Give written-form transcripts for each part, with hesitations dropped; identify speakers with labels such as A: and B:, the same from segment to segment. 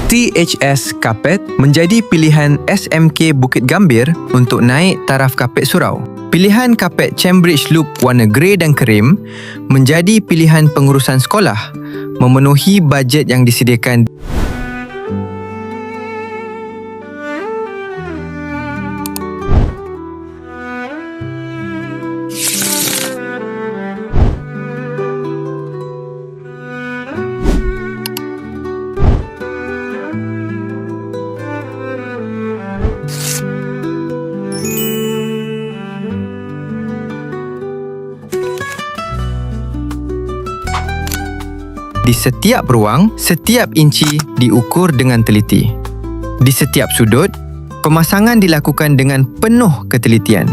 A: THS Carpet menjadi pilihan SMK Bukit Gambir untuk naik taraf kapet surau. Pilihan kapet Cambridge Loop warna grey dan krim menjadi pilihan pengurusan sekolah, memenuhi bajet yang disediakan. Di setiap ruang, setiap inci diukur dengan teliti. Di setiap sudut, pemasangan dilakukan dengan penuh ketelitian.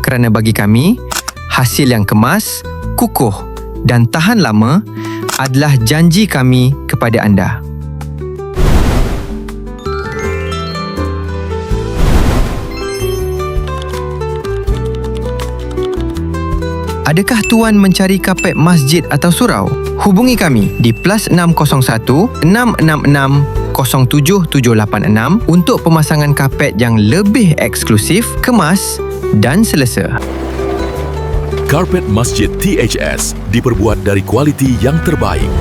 A: Kerana bagi kami, hasil yang kemas, kukuh dan tahan lama adalah janji kami kepada anda. Adakah tuan mencari kapet masjid atau surau? Hubungi kami di +601 666 07786 untuk pemasangan kapet yang lebih eksklusif, kemas dan selesa.
B: Karpet Masjid THS diperbuat dari kualiti yang terbaik.